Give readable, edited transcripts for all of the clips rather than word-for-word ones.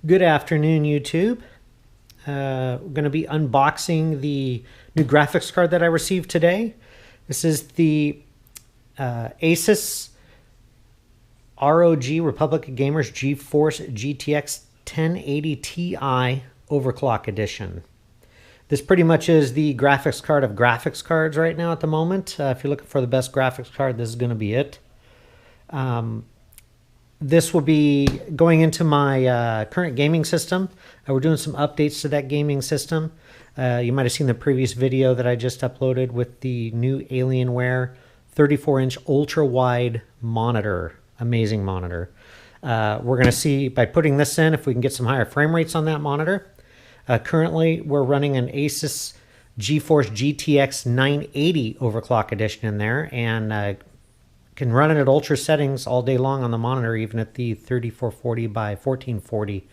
Good afternoon, YouTube. We're going to be unboxing the new graphics card that I received today. This is the ASUS ROG Republic of Gamers GeForce GTX 1080 Ti Overclock Edition. This pretty much is the graphics card of graphics cards right now at the moment. If you're looking for the best graphics card, this is going to be it. This will be going into my current gaming system. We're doing some updates to that gaming system. You might have seen the previous video that I just uploaded with the new Alienware 34-inch ultra-wide monitor. Amazing monitor. We're going to see by putting this in if we can get some higher frame rates on that monitor. Currently, we're running an ASUS GeForce GTX 980 Overclock Edition in there, and can run it at ultra settings all day long on the monitor, even at the 3440 by 1440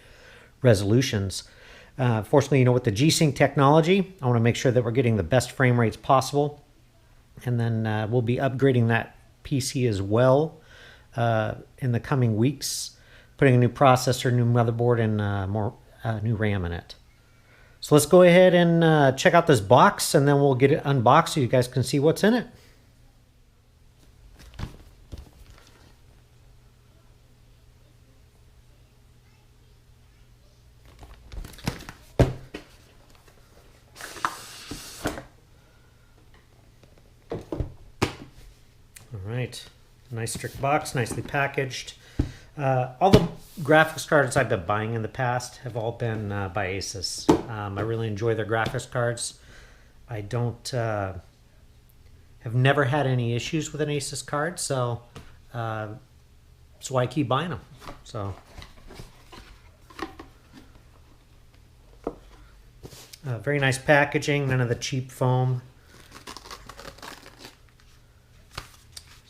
resolutions. Fortunately, with the G-Sync technology, I want to make sure that we're getting the best frame rates possible. And then we'll be upgrading that PC as well in the coming weeks, putting a new processor, new motherboard, and more new RAM in it. So let's go ahead and check out this box, and then we'll get it unboxed so you guys can see what's in it. Right, nice strict box, nicely packaged. All the graphics cards I've been buying in the past have all been by ASUS. I really enjoy their graphics cards. I don't have never had any issues with an ASUS card, so that's why I keep buying them. So very nice packaging, none of the cheap foam.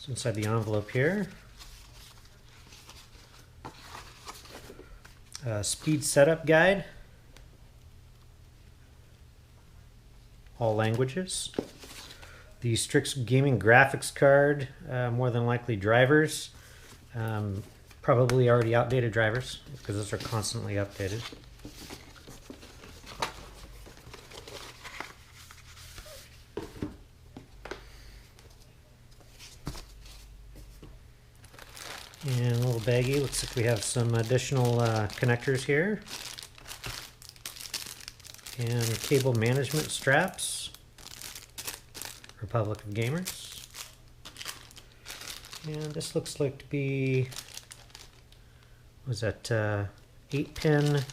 Inside the envelope here, speed setup guide, all languages, the Strix gaming graphics card, more than likely drivers, probably already outdated drivers because those are constantly updated. And a little baggie, looks like we have some additional connectors here. And cable management straps. Republic of Gamers. And this looks like to be, was that 8-pin?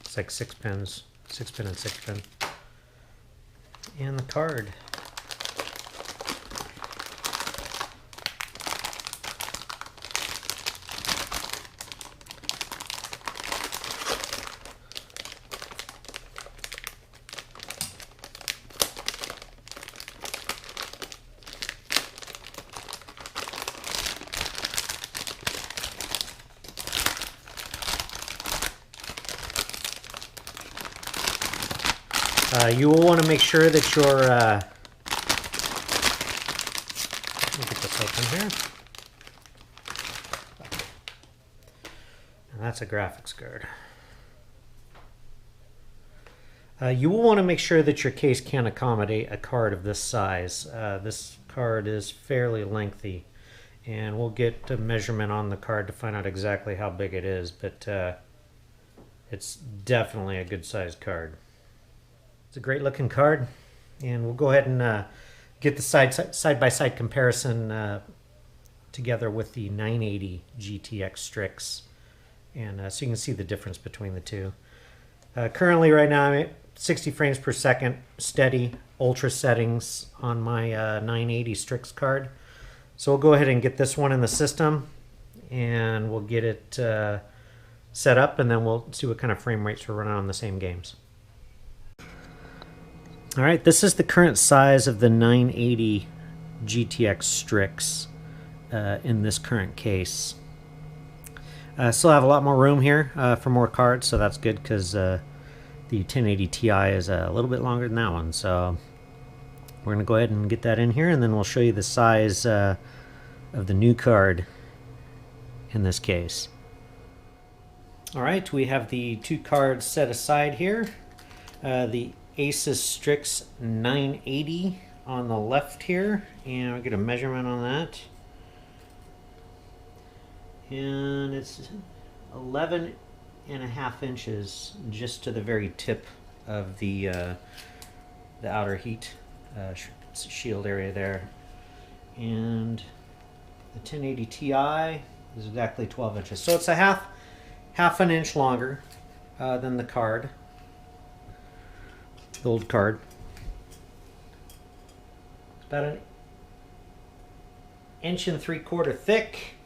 It's like 6 pins, 6-pin and 6-pin. And the card. You will want to make sure that your let me get this open here. And that's a graphics card. You will want to make sure that your case can accommodate a card of this size. This card is fairly lengthy, and we'll get a measurement on the card to find out exactly how big it is, but it's definitely a good sized card. It's a great looking card, and we'll go ahead and get the side-by-side comparison together with the 980 GTX Strix, and so you can see the difference between the two. Currently right now I'm at 60 frames per second, steady, ultra settings on my 980 Strix card. So we'll go ahead and get this one in the system, and we'll get it set up, and then we'll see what kind of frame rates we're running on the same games. Alright, this is the current size of the 980 GTX Strix in this current case. Still have a lot more room here for more cards, so that's good because the 1080 Ti is a little bit longer than that one. So we're going to go ahead and get that in here, and then we'll show you the size of the new card in this case. All right, we have the two cards set aside here. The ASUS STRIX 980 on the left here, and I'll get a measurement on that. And it's 11.5 inches just to the very tip of the outer heat shield area there. And the 1080 Ti is exactly 12 inches. So it's a half an inch longer than the card, the old card. It's about 1.75 inches thick,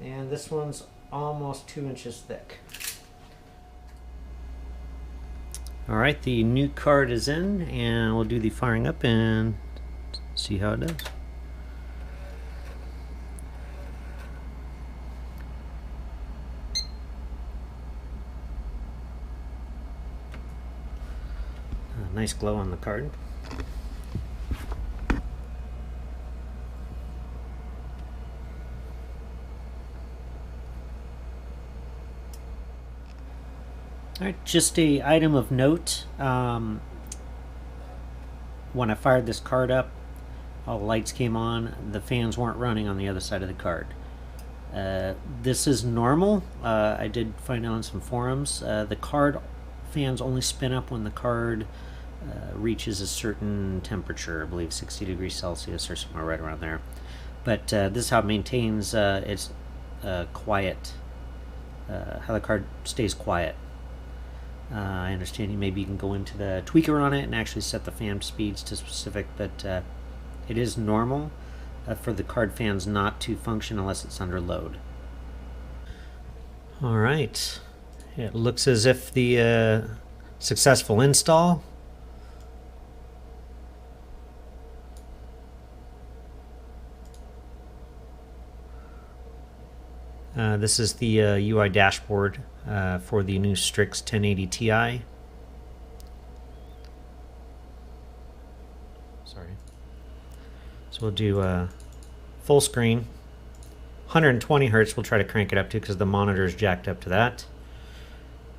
and this one's almost 2 inches thick. All right, the new card is in, and we'll do the firing up and see how it does. Nice glow on the card. All right, just a item of note. When I fired this card up, all the lights came on. The fans weren't running on the other side of the card. This is normal. I did find out on some forums. The card fans only spin up when the card reaches a certain temperature, I believe 60 degrees Celsius or somewhere right around there. But this is how it maintains its quiet, how the card stays quiet. I understand maybe you can go into the tweaker on it and actually set the fan speeds to specific, but it is normal for the card fans not to function unless it's under load. All right, it looks as if the successful install. This is the UI dashboard for the new Strix 1080 Ti. Sorry. So we'll do full screen. 120 hertz we'll try to crank it up to because the monitor is jacked up to that.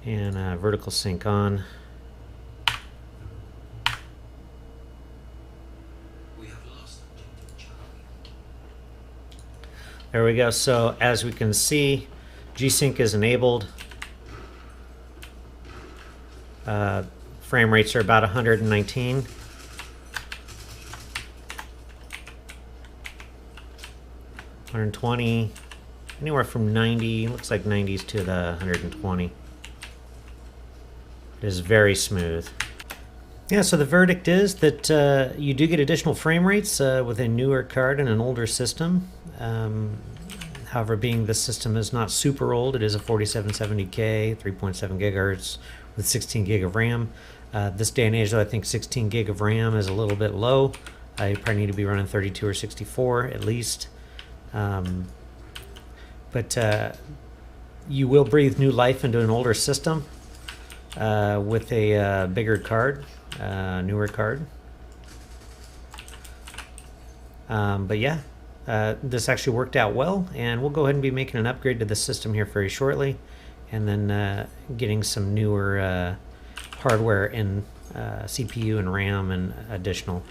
And vertical sync on. There we go. So as we can see, G-Sync is enabled. Frame rates are about 119. 120, anywhere from 90, looks like 90s to the 120. It is very smooth. Yeah, so the verdict is that you do get additional frame rates with a newer card and an older system. However, being this system is not super old, it is a 4770K, 3.7 gigahertz with 16 gig of RAM. This day and age, though, I think 16 gig of RAM is a little bit low. You probably need to be running 32 or 64 at least. But you will breathe new life into an older system with a bigger card, newer card. But yeah, this actually worked out well, and we'll go ahead and be making an upgrade to the system here very shortly, and then getting some newer hardware in CPU and RAM and additional.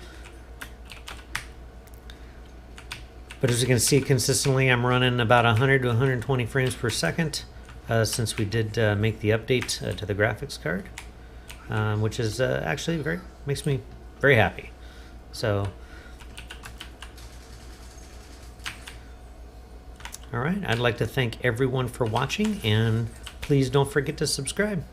But as you can see, consistently I'm running about 100 to 120 frames per second since we did make the update to the graphics card, which is actually makes me very happy. So, all right, I'd like to thank everyone for watching, and please don't forget to subscribe.